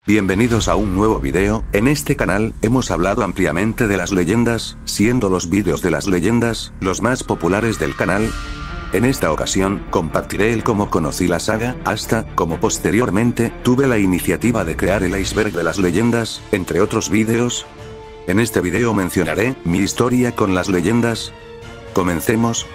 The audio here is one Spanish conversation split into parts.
Bienvenidos a un nuevo video. En este canal, hemos hablado ampliamente de las leyendas, siendo los vídeos de las leyendas, los más populares del canal. En esta ocasión, compartiré el cómo conocí la saga, hasta, como posteriormente, tuve la iniciativa de crear el iceberg de las leyendas, entre otros vídeos. En este video mencionaré, mi historia con las leyendas. Comencemos.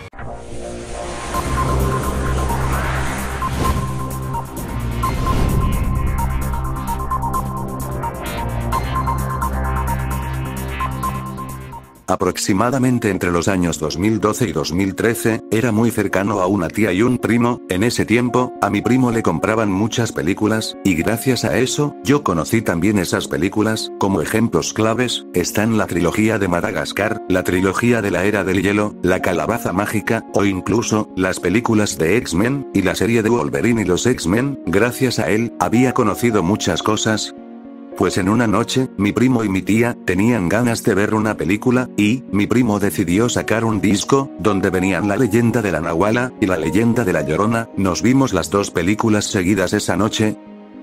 Aproximadamente entre los años 2012 y 2013, era muy cercano a una tía y un primo. En ese tiempo, a mi primo le compraban muchas películas, y gracias a eso, yo conocí también esas películas. Como ejemplos claves, están la trilogía de Madagascar, la trilogía de la Era del Hielo, la Calabaza Mágica, o incluso, las películas de X-Men, y la serie de Wolverine y los X-Men. Gracias a él, había conocido muchas cosas. Pues en una noche, mi primo y mi tía tenían ganas de ver una película, y mi primo decidió sacar un disco, donde venían la leyenda de la Nahuala, y la leyenda de la Llorona. Nos vimos las dos películas seguidas esa noche.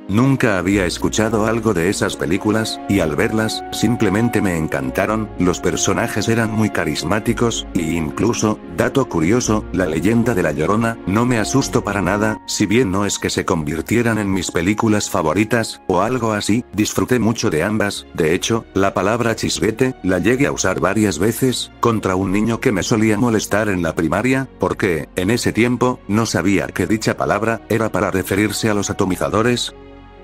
Nunca había escuchado algo de esas películas, y al verlas, simplemente me encantaron. Los personajes eran muy carismáticos, y incluso, dato curioso, la leyenda de la Llorona, no me asustó para nada. Si bien no es que se convirtieran en mis películas favoritas, o algo así, disfruté mucho de ambas. De hecho, la palabra chisguete, la llegué a usar varias veces, contra un niño que me solía molestar en la primaria, porque, en ese tiempo, no sabía que dicha palabra, era para referirse a los atomizadores.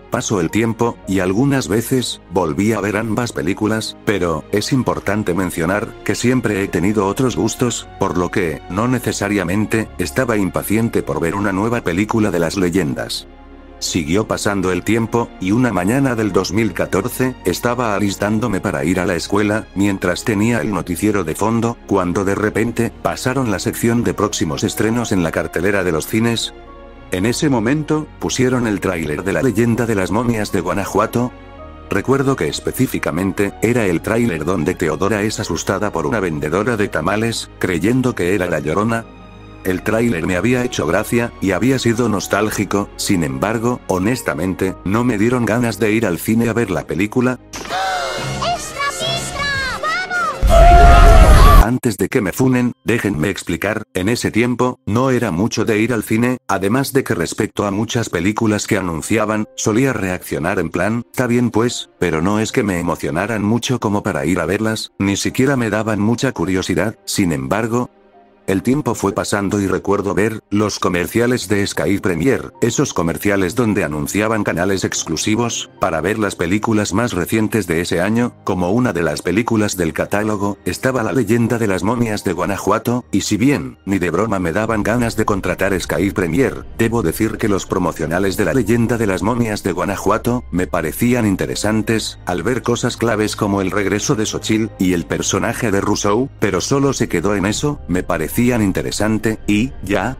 Pasó el tiempo, y algunas veces, volví a ver ambas películas, pero, es importante mencionar, que siempre he tenido otros gustos, por lo que, no necesariamente, estaba impaciente por ver una nueva película de las leyendas. Siguió pasando el tiempo, y una mañana del 2014, estaba alistándome para ir a la escuela, mientras tenía el noticiero de fondo, cuando de repente, pasaron la sección de próximos estrenos en la cartelera de los cines. En ese momento, pusieron el tráiler de la leyenda de las momias de Guanajuato. Recuerdo que específicamente, era el tráiler donde Teodora es asustada por una vendedora de tamales, creyendo que era la Llorona. El tráiler me había hecho gracia, y había sido nostálgico. Sin embargo, honestamente, no me dieron ganas de ir al cine a ver la película. Antes de que me funen, déjenme explicar, en ese tiempo, no era mucho de ir al cine, además de que respecto a muchas películas que anunciaban, solía reaccionar en plan, está bien pues, pero no es que me emocionaran mucho como para ir a verlas, ni siquiera me daban mucha curiosidad. Sin embargo, el tiempo fue pasando y recuerdo ver los comerciales de Sky Premier, esos comerciales donde anunciaban canales exclusivos, para ver las películas más recientes de ese año. Como una de las películas del catálogo, estaba la leyenda de las momias de Guanajuato, y si bien, ni de broma me daban ganas de contratar Sky Premier, debo decir que los promocionales de la leyenda de las momias de Guanajuato, me parecían interesantes, al ver cosas claves como el regreso de Xochitl, y el personaje de Rousseau, pero solo se quedó en eso. Me parecía interesante, y, ya.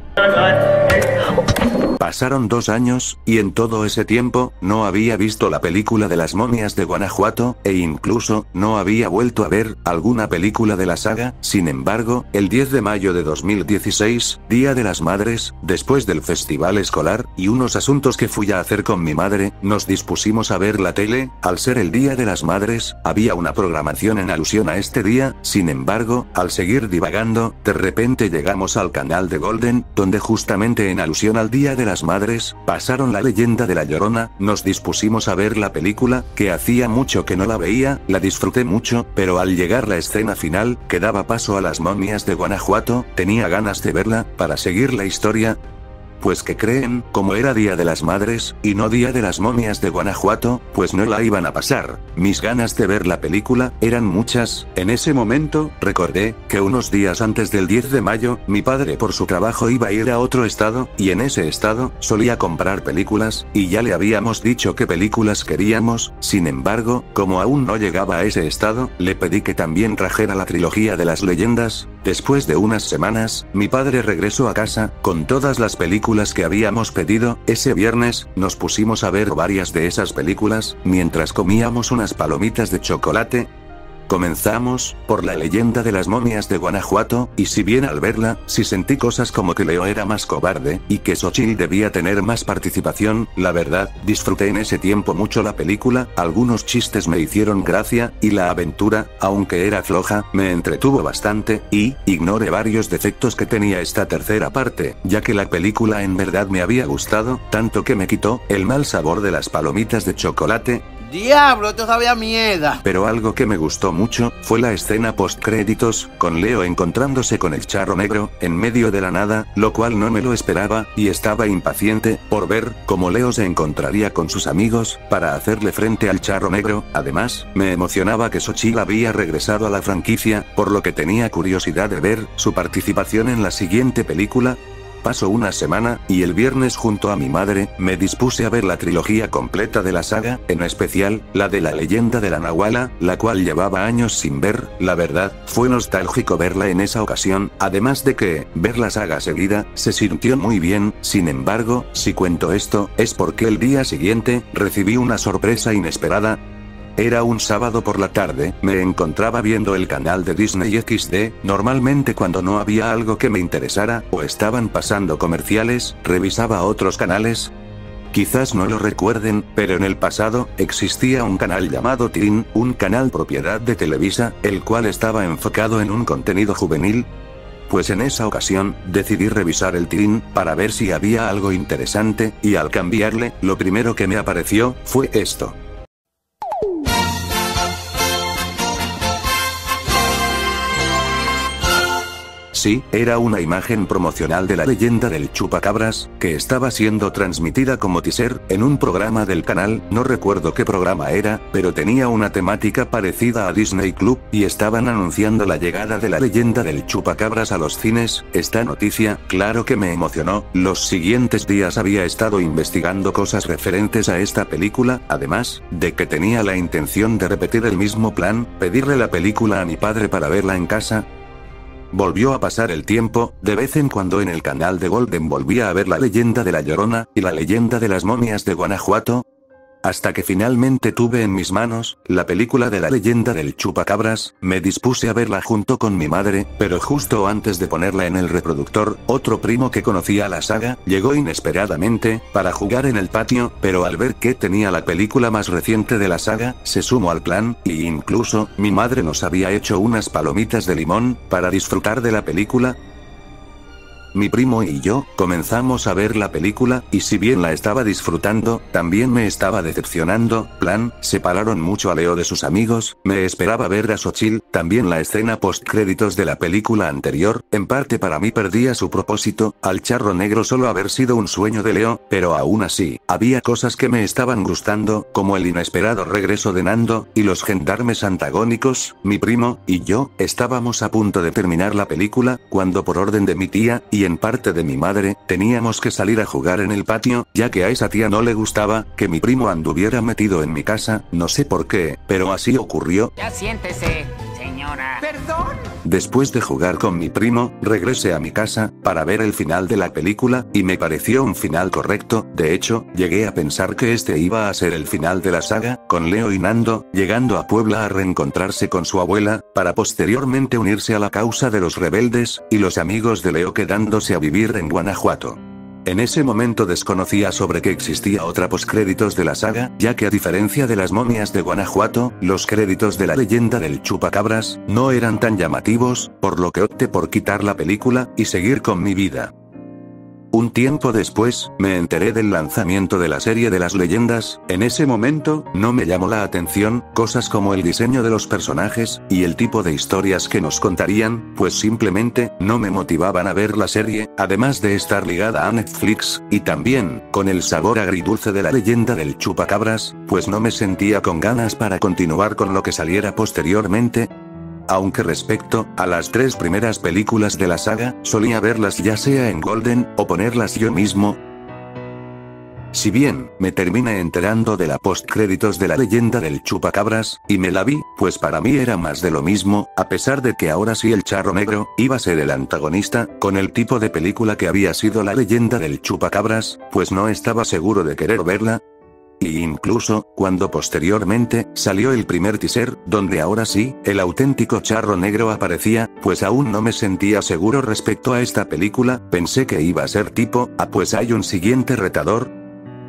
Pasaron 2 años, y en todo ese tiempo, no había visto la película de las momias de Guanajuato, e incluso, no había vuelto a ver alguna película de la saga. Sin embargo, el 10 de mayo de 2016, Día de las Madres, después del festival escolar, y unos asuntos que fui a hacer con mi madre, nos dispusimos a ver la tele. Al ser el Día de las Madres, había una programación en alusión a este día. Sin embargo, al seguir divagando, de repente llegamos al canal de Golden, donde justamente en alusión al Día de las Madres, pasaron la leyenda de la Llorona. Nos dispusimos a ver la película, que hacía mucho que no la veía, la disfruté mucho, pero al llegar la escena final, que daba paso a las momias de Guanajuato, tenía ganas de verla, para seguir la historia. Pues que creen, como era Día de las Madres, y no Día de las Momias de Guanajuato, pues no la iban a pasar. Mis ganas de ver la película, eran muchas. En ese momento, recordé, que unos días antes del 10 de mayo, mi padre por su trabajo iba a ir a otro estado, y en ese estado, solía comprar películas, y ya le habíamos dicho qué películas queríamos. Sin embargo, como aún no llegaba a ese estado, le pedí que también trajera la trilogía de las leyendas. Después de unas semanas, mi padre regresó a casa, con todas las películas que habíamos pedido. Ese viernes, nos pusimos a ver varias de esas películas, mientras comíamos unas palomitas de chocolate. Comenzamos por la leyenda de las momias de Guanajuato, y si bien al verla, sí sentí cosas como que Leo era más cobarde, y que Xochitl debía tener más participación, la verdad, disfruté en ese tiempo mucho la película, algunos chistes me hicieron gracia, y la aventura, aunque era floja, me entretuvo bastante, y ignoré varios defectos que tenía esta tercera parte, ya que la película en verdad me había gustado, tanto que me quitó el mal sabor de las palomitas de chocolate. ¡Diablo, esto sabía mierda! Pero algo que me gustó mucho, fue la escena post-créditos, con Leo encontrándose con el charro negro, en medio de la nada, lo cual no me lo esperaba, y estaba impaciente, por ver, cómo Leo se encontraría con sus amigos, para hacerle frente al charro negro. Además, me emocionaba que Xochitl había regresado a la franquicia, por lo que tenía curiosidad de ver, su participación en la siguiente película. Pasó una semana, y el viernes junto a mi madre, me dispuse a ver la trilogía completa de la saga, en especial, la de la leyenda de la Nahuala, la cual llevaba años sin ver. La verdad, fue nostálgico verla en esa ocasión, además de que, ver la saga seguida, se sintió muy bien. Sin embargo, si cuento esto, es porque el día siguiente, recibí una sorpresa inesperada. Era un sábado por la tarde, me encontraba viendo el canal de Disney XD, normalmente cuando no había algo que me interesara, o estaban pasando comerciales, revisaba otros canales. Quizás no lo recuerden, pero en el pasado, existía un canal llamado Teen, un canal propiedad de Televisa, el cual estaba enfocado en un contenido juvenil. Pues en esa ocasión, decidí revisar el Teen, para ver si había algo interesante, y al cambiarle, lo primero que me apareció, fue esto. Sí, era una imagen promocional de la leyenda del chupacabras, que estaba siendo transmitida como teaser, en un programa del canal, no recuerdo qué programa era, pero tenía una temática parecida a Disney Club, y estaban anunciando la llegada de la leyenda del chupacabras a los cines. Esta noticia, claro que me emocionó. Los siguientes días había estado investigando cosas referentes a esta película, además, de que tenía la intención de repetir el mismo plan, pedirle la película a mi padre para verla en casa. Volvió a pasar el tiempo, de vez en cuando en el canal de Golden volvía a ver la leyenda de la Llorona, y la leyenda de las momias de Guanajuato. Hasta que finalmente tuve en mis manos, la película de la leyenda del chupacabras, me dispuse a verla junto con mi madre, pero justo antes de ponerla en el reproductor, otro primo que conocía la saga, llegó inesperadamente, para jugar en el patio, pero al ver que tenía la película más reciente de la saga, se sumó al plan, y incluso, mi madre nos había hecho unas palomitas de limón, para disfrutar de la película. Mi primo y yo, comenzamos a ver la película, y si bien la estaba disfrutando, también me estaba decepcionando. Separaron mucho a Leo de sus amigos, me esperaba ver a Xochitl, también la escena post-créditos de la película anterior, en parte para mí perdía su propósito, al charro negro solo haber sido un sueño de Leo, pero aún así, había cosas que me estaban gustando, como el inesperado regreso de Nando, y los gendarmes antagónicos. Mi primo y yo, estábamos a punto de terminar la película, cuando por orden de mi tía, y en parte de mi madre, teníamos que salir a jugar en el patio, ya que a esa tía no le gustaba que mi primo anduviera metido en mi casa, no sé por qué, pero así ocurrió. Ya siéntese, señora. ¿Perdón? Después de jugar con mi primo, regresé a mi casa, para ver el final de la película, y me pareció un final correcto. De hecho, llegué a pensar que este iba a ser el final de la saga, con Leo y Nando, llegando a Puebla a reencontrarse con su abuela, para posteriormente unirse a la causa de los rebeldes, y los amigos de Leo quedándose a vivir en Guanajuato. En ese momento desconocía sobre que existía otra postcréditos de la saga, ya que a diferencia de las momias de Guanajuato, los créditos de la leyenda del chupacabras, no eran tan llamativos, por lo que opté por quitar la película, y seguir con mi vida. Un tiempo después, me enteré del lanzamiento de la serie de las leyendas. En ese momento, no me llamó la atención, cosas como el diseño de los personajes, y el tipo de historias que nos contarían, pues simplemente, no me motivaban a ver la serie, además de estar ligada a Netflix, y también, con el sabor agridulce de la leyenda del chupacabras, pues no me sentía con ganas para continuar con lo que saliera posteriormente. Aunque respecto a las 3 primeras películas de la saga, solía verlas ya sea en Golden, o ponerlas yo mismo. Si bien, me terminé enterando de la postcréditos de la leyenda del chupacabras, y me la vi, pues para mí era más de lo mismo, a pesar de que ahora sí el charro negro, iba a ser el antagonista, con el tipo de película que había sido la leyenda del chupacabras, pues no estaba seguro de querer verla. Y incluso, cuando posteriormente, salió el primer teaser, donde ahora sí, el auténtico charro negro aparecía, pues aún no me sentía seguro respecto a esta película, pensé que iba a ser tipo, pues hay un siguiente retador.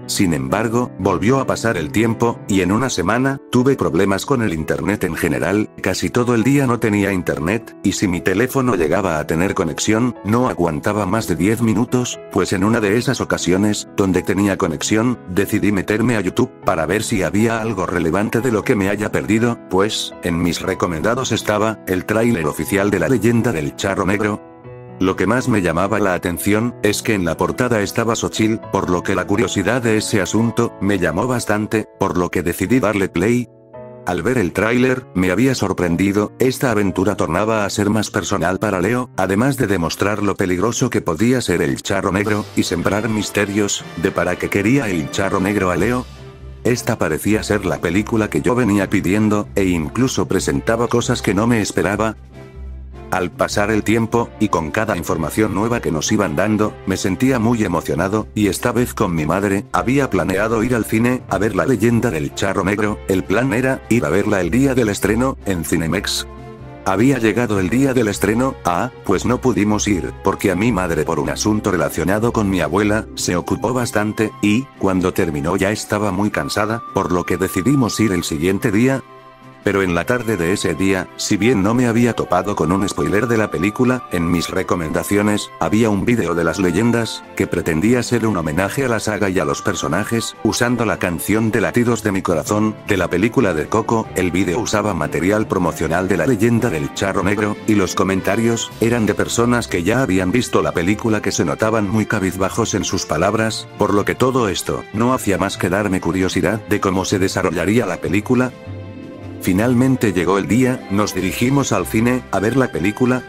Sin embargo, volvió a pasar el tiempo, y en una semana, tuve problemas con el internet en general, casi todo el día no tenía internet, y si mi teléfono llegaba a tener conexión, no aguantaba más de 10 minutos, pues en una de esas ocasiones, donde tenía conexión, decidí meterme a YouTube, para ver si había algo relevante de lo que me haya perdido, pues, en mis recomendados estaba, el tráiler oficial de La Leyenda del Charro Negro. Lo que más me llamaba la atención, es que en la portada estaba Xochitl, por lo que la curiosidad de ese asunto, me llamó bastante, por lo que decidí darle play. Al ver el tráiler, me había sorprendido, esta aventura tornaba a ser más personal para Leo, además de demostrar lo peligroso que podía ser el charro negro, y sembrar misterios, de para qué quería el charro negro a Leo. Esta parecía ser la película que yo venía pidiendo, e incluso presentaba cosas que no me esperaba. Al pasar el tiempo, y con cada información nueva que nos iban dando, me sentía muy emocionado, y esta vez con mi madre, había planeado ir al cine, a ver La Leyenda del Charro Negro, el plan era, ir a verla el día del estreno, en Cinemex. Había llegado el día del estreno, pues no pudimos ir, porque a mi madre por un asunto relacionado con mi abuela, se ocupó bastante, y, cuando terminó ya estaba muy cansada, por lo que decidimos ir el siguiente día. Pero en la tarde de ese día, si bien no me había topado con un spoiler de la película, en mis recomendaciones, había un vídeo de Las Leyendas, que pretendía ser un homenaje a la saga y a los personajes, usando la canción de Latidos de mi Corazón, de la película de Coco. El vídeo usaba material promocional de La Leyenda del Charro Negro, y los comentarios, eran de personas que ya habían visto la película que se notaban muy cabizbajos en sus palabras, por lo que todo esto, no hacía más que darme curiosidad de cómo se desarrollaría la película. Finalmente llegó el día, nos dirigimos al cine, a ver la película.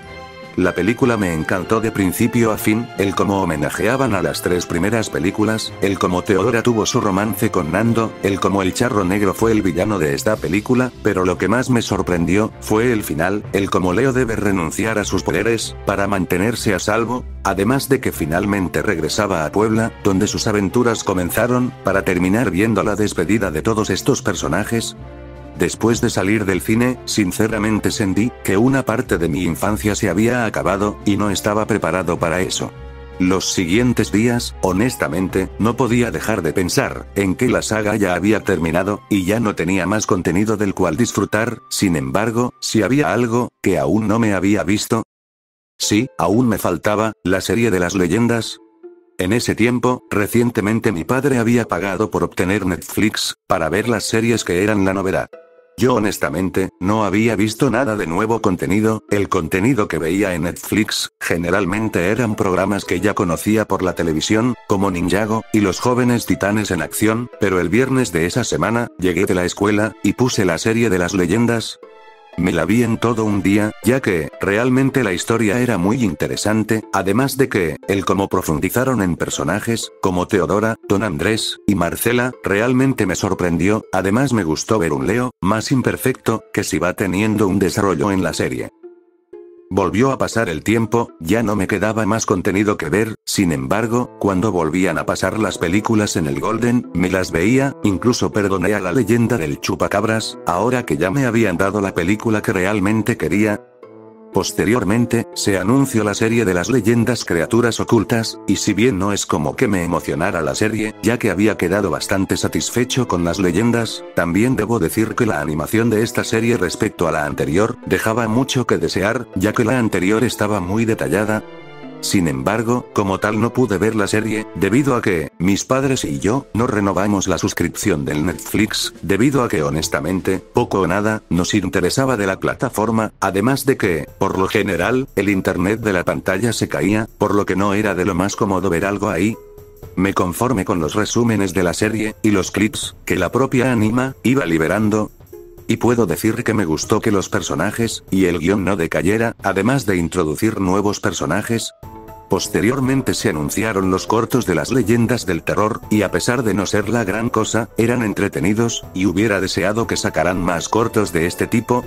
La película me encantó de principio a fin, el cómo homenajeaban a las 3 primeras películas, el cómo Teodora tuvo su romance con Nando, el cómo el charro negro fue el villano de esta película, pero lo que más me sorprendió, fue el final, el cómo Leo debe renunciar a sus poderes, para mantenerse a salvo, además de que finalmente regresaba a Puebla, donde sus aventuras comenzaron, para terminar viendo la despedida de todos estos personajes. Después de salir del cine, sinceramente sentí, que una parte de mi infancia se había acabado, y no estaba preparado para eso. Los siguientes días, honestamente, no podía dejar de pensar, en que la saga ya había terminado, y ya no tenía más contenido del cual disfrutar. Sin embargo, si había algo, que aún no me había visto. Sí, aún me faltaba, la serie de Las Leyendas. En ese tiempo, recientemente mi padre había pagado por obtener Netflix, para ver las series que eran la novedad. Yo honestamente, no había visto nada de nuevo contenido, el contenido que veía en Netflix, generalmente eran programas que ya conocía por la televisión, como Ninjago, y Los Jóvenes Titanes en Acción, pero el viernes de esa semana, llegué de la escuela, y puse la serie de Las Leyendas. Me la vi en todo un día, ya que, realmente la historia era muy interesante, además de que, el cómo profundizaron en personajes, como Teodora, Don Andrés, y Marcela, realmente me sorprendió. Además me gustó ver un Leo, más imperfecto, que si va teniendo un desarrollo en la serie. Volvió a pasar el tiempo, ya no me quedaba más contenido que ver, sin embargo, cuando volvían a pasar las películas en el Golden, me las veía, incluso perdoné a La Leyenda del Chupacabras, ahora que ya me habían dado la película que realmente quería. Posteriormente, se anunció la serie de Las Leyendas Criaturas Ocultas, y si bien no es como que me emocionara la serie, ya que había quedado bastante satisfecho con Las Leyendas, también debo decir que la animación de esta serie respecto a la anterior, dejaba mucho que desear, ya que la anterior estaba muy detallada. Sin embargo, como tal no pude ver la serie, debido a que, mis padres y yo, no renovamos la suscripción del Netflix, debido a que honestamente, poco o nada, nos interesaba de la plataforma, además de que, por lo general, el internet de la pantalla se caía, por lo que no era de lo más cómodo ver algo ahí. Me conformé con los resúmenes de la serie, y los clips, que la propia Anima, iba liberando. Y puedo decir que me gustó que los personajes, y el guión no decayera, además de introducir nuevos personajes. Posteriormente se anunciaron los cortos de Las Leyendas del Terror, y a pesar de no ser la gran cosa, eran entretenidos, y hubiera deseado que sacaran más cortos de este tipo.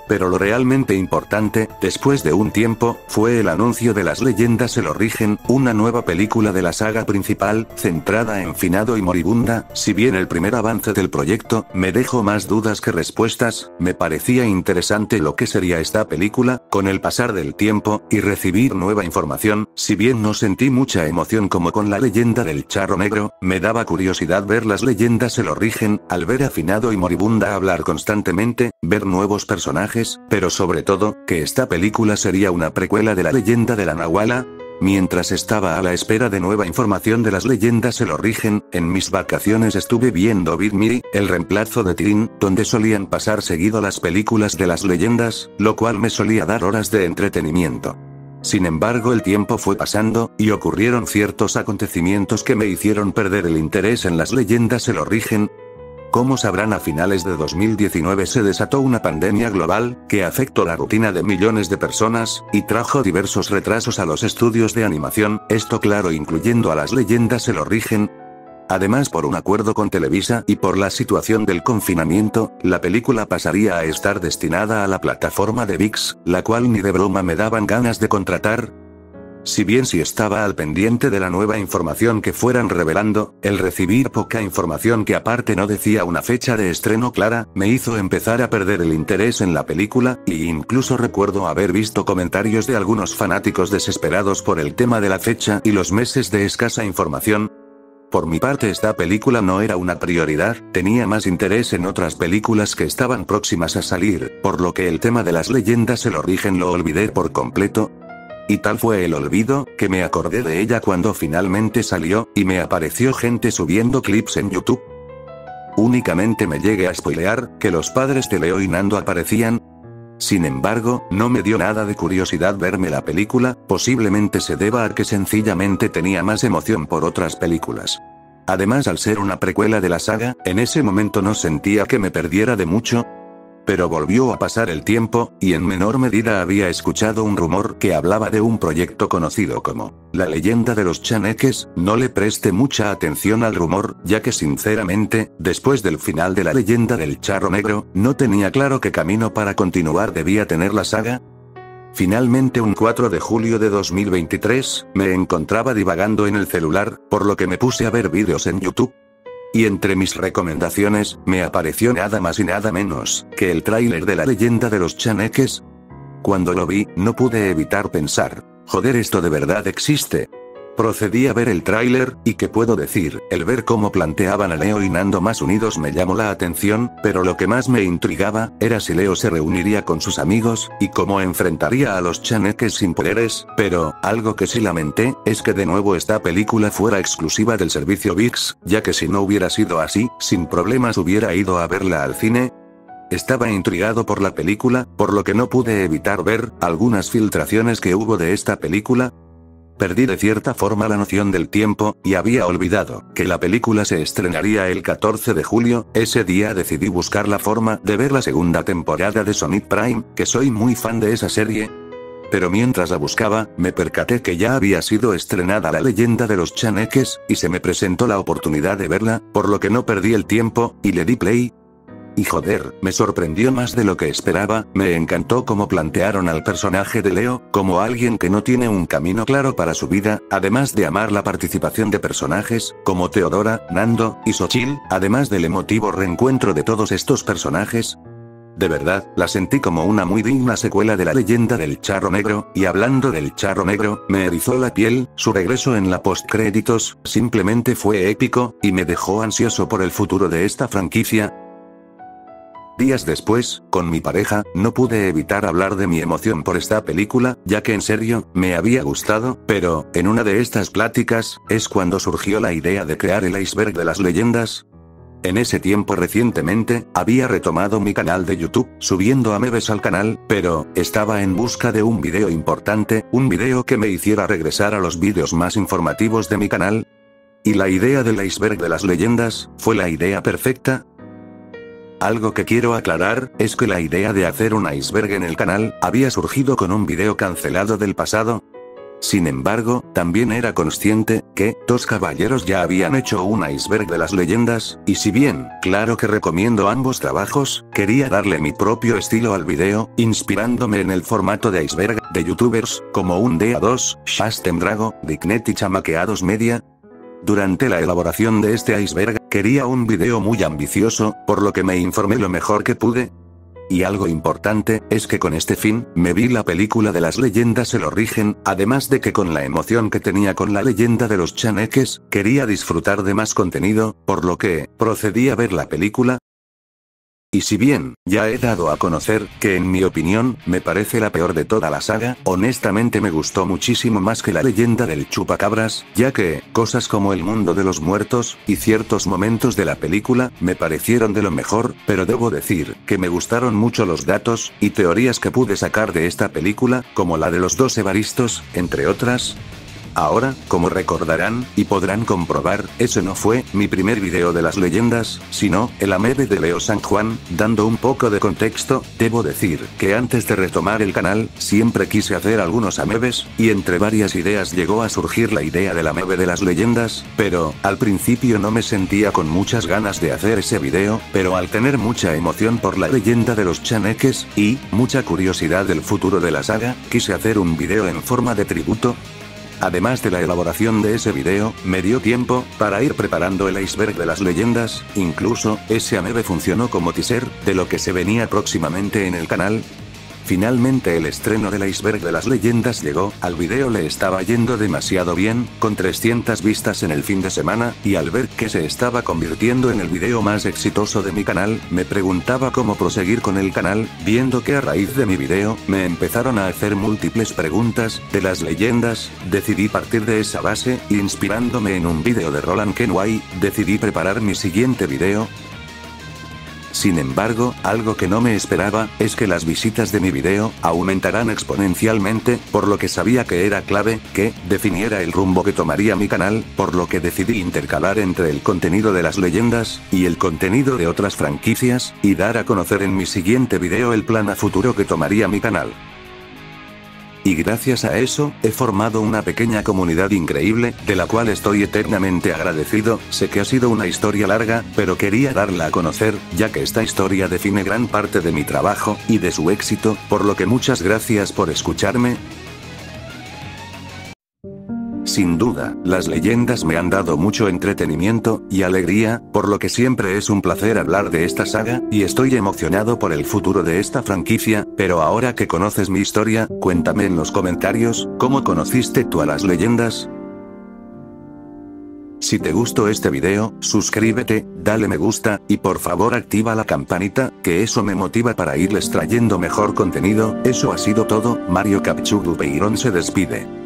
Pero lo realmente importante, después de un tiempo, fue el anuncio de Las Leyendas El Origen, una nueva película de la saga principal, centrada en Finado y Moribunda. Si bien el primer avance del proyecto me dejó más dudas que respuestas, me parecía interesante lo que sería esta película, con el pasar del tiempo, y recibir nueva información. Si bien no sentí mucha emoción como con La Leyenda del Charro Negro, me daba curiosidad ver Las Leyendas El Origen, al ver a Finado y Moribunda hablar constantemente, ver nuevos personajes, pero sobre todo, que esta película sería una precuela de La Leyenda de la Nahuala. Mientras estaba a la espera de nueva información de Las Leyendas El Origen, en mis vacaciones estuve viendo Big Miri, el reemplazo de Teen, donde solían pasar seguido las películas de las leyendas, lo cual me solía dar horas de entretenimiento. Sin embargo, el tiempo fue pasando, y ocurrieron ciertos acontecimientos que me hicieron perder el interés en Las Leyendas El Origen. Como sabrán, a finales de 2019 se desató una pandemia global, que afectó la rutina de millones de personas, y trajo diversos retrasos a los estudios de animación, esto claro incluyendo a Las Leyendas El Origen. Además, por un acuerdo con Televisa y por la situación del confinamiento, la película pasaría a estar destinada a la plataforma de ViX, la cual ni de broma me daban ganas de contratar. Si bien sí estaba al pendiente de la nueva información que fueran revelando, el recibir poca información que aparte no decía una fecha de estreno clara, me hizo empezar a perder el interés en la película, y incluso recuerdo haber visto comentarios de algunos fanáticos desesperados por el tema de la fecha y los meses de escasa información. Por mi parte, esta película no era una prioridad, tenía más interés en otras películas que estaban próximas a salir, por lo que el tema de Las Leyendas El Origen lo olvidé por completo. Y tal fue el olvido, que me acordé de ella cuando finalmente salió, y me apareció gente subiendo clips en YouTube. Únicamente me llegué a spoilear, que los padres de Leo y Nando aparecían. Sin embargo, no me dio nada de curiosidad verme la película, posiblemente se deba a que sencillamente tenía más emoción por otras películas. Además, al ser una precuela de la saga, en ese momento no sentía que me perdiera de mucho. Pero volvió a pasar el tiempo, y en menor medida había escuchado un rumor que hablaba de un proyecto conocido como La Leyenda de los Chaneques. No le presté mucha atención al rumor, ya que sinceramente, después del final de La Leyenda del Charro Negro, no tenía claro qué camino para continuar debía tener la saga. Finalmente, un 4 de julio de 2023, me encontraba divagando en el celular, por lo que me puse a ver vídeos en YouTube. Y entre mis recomendaciones, me apareció nada más y nada menos que el tráiler de La Leyenda de los Chaneques. Cuando lo vi, no pude evitar pensar, joder, esto de verdad existe. Procedí a ver el tráiler, y ¿qué puedo decir? El ver cómo planteaban a Leo y Nando más unidos me llamó la atención, pero lo que más me intrigaba, era si Leo se reuniría con sus amigos, y cómo enfrentaría a los chaneques sin poderes, pero, algo que sí lamenté, es que de nuevo esta película fuera exclusiva del servicio ViX, ya que si no hubiera sido así, sin problemas hubiera ido a verla al cine. Estaba intrigado por la película, por lo que no pude evitar ver algunas filtraciones que hubo de esta película. Perdí de cierta forma la noción del tiempo, y había olvidado que la película se estrenaría el 14 de julio, ese día decidí buscar la forma de ver la segunda temporada de Sonic Prime, que soy muy fan de esa serie. Pero mientras la buscaba, me percaté que ya había sido estrenada La Leyenda de los Chaneques, y se me presentó la oportunidad de verla, por lo que no perdí el tiempo, y le di play. Y joder, me sorprendió más de lo que esperaba, me encantó cómo plantearon al personaje de Leo, como alguien que no tiene un camino claro para su vida, además de amar la participación de personajes, como Teodora, Nando, y Xochitl, además del emotivo reencuentro de todos estos personajes. De verdad, la sentí como una muy digna secuela de La Leyenda del Charro Negro, y hablando del Charro Negro, me erizó la piel, su regreso en la postcréditos, simplemente fue épico, y me dejó ansioso por el futuro de esta franquicia. Días después, con mi pareja, no pude evitar hablar de mi emoción por esta película, ya que en serio, me había gustado, pero, en una de estas pláticas, es cuando surgió la idea de crear el iceberg de las leyendas. En ese tiempo recientemente, había retomado mi canal de YouTube, subiendo a memes al canal, pero, estaba en busca de un video importante, un video que me hiciera regresar a los vídeos más informativos de mi canal. Y la idea del iceberg de las leyendas, fue la idea perfecta. Algo que quiero aclarar, es que la idea de hacer un iceberg en el canal, había surgido con un video cancelado del pasado. Sin embargo, también era consciente que dos caballeros ya habían hecho un iceberg de las leyendas, y si bien, claro que recomiendo ambos trabajos, quería darle mi propio estilo al video, inspirándome en el formato de iceberg de youtubers como un DA2, Shastem Drago, Dicknet y Chamaqueados Media. Durante la elaboración de este iceberg, quería un video muy ambicioso, por lo que me informé lo mejor que pude. Y algo importante, es que con este fin, me vi la película de las leyendas El Origen, además de que con la emoción que tenía con la leyenda de los chaneques, quería disfrutar de más contenido, por lo que, procedí a ver la película. Y si bien, ya he dado a conocer, que en mi opinión, me parece la peor de toda la saga, honestamente me gustó muchísimo más que la leyenda del chupacabras, ya que, cosas como el mundo de los muertos, y ciertos momentos de la película, me parecieron de lo mejor, pero debo decir, que me gustaron mucho los datos, y teorías que pude sacar de esta película, como la de los dos Evaristos, entre otras. Ahora, como recordarán, y podrán comprobar, ese no fue mi primer video de las leyendas, sino, el amebe de Leo San Juan. Dando un poco de contexto, debo decir, que antes de retomar el canal, siempre quise hacer algunos amebes, y entre varias ideas llegó a surgir la idea del amebe de las leyendas, pero, al principio no me sentía con muchas ganas de hacer ese video, pero al tener mucha emoción por la leyenda de los chaneques, y, mucha curiosidad del futuro de la saga, quise hacer un video en forma de tributo. Además de la elaboración de ese video, me dio tiempo para ir preparando el iceberg de las leyendas, incluso, ese amebe funcionó como teaser, de lo que se venía próximamente en el canal. Finalmente el estreno del iceberg de las leyendas llegó, al video le estaba yendo demasiado bien, con 300 vistas en el fin de semana, y al ver que se estaba convirtiendo en el video más exitoso de mi canal, me preguntaba cómo proseguir con el canal, viendo que a raíz de mi video, me empezaron a hacer múltiples preguntas, de las leyendas. Decidí partir de esa base, y inspirándome en un video de Roland Kenway, decidí preparar mi siguiente video. Sin embargo, algo que no me esperaba, es que las visitas de mi video, aumentarán exponencialmente, por lo que sabía que era clave, que, definiera el rumbo que tomaría mi canal, por lo que decidí intercalar entre el contenido de las leyendas, y el contenido de otras franquicias, y dar a conocer en mi siguiente video el plan a futuro que tomaría mi canal. Y gracias a eso, he formado una pequeña comunidad increíble, de la cual estoy eternamente agradecido. Sé que ha sido una historia larga, pero quería darla a conocer, ya que esta historia define gran parte de mi trabajo, y de su éxito, por lo que muchas gracias por escucharme. Sin duda, las leyendas me han dado mucho entretenimiento y alegría, por lo que siempre es un placer hablar de esta saga, y estoy emocionado por el futuro de esta franquicia. Pero ahora que conoces mi historia, cuéntame en los comentarios, ¿cómo conociste tú a las leyendas? Si te gustó este video, suscríbete, dale me gusta, y por favor activa la campanita, que eso me motiva para irles trayendo mejor contenido. Eso ha sido todo. Mario Capchugu Beirón se despide.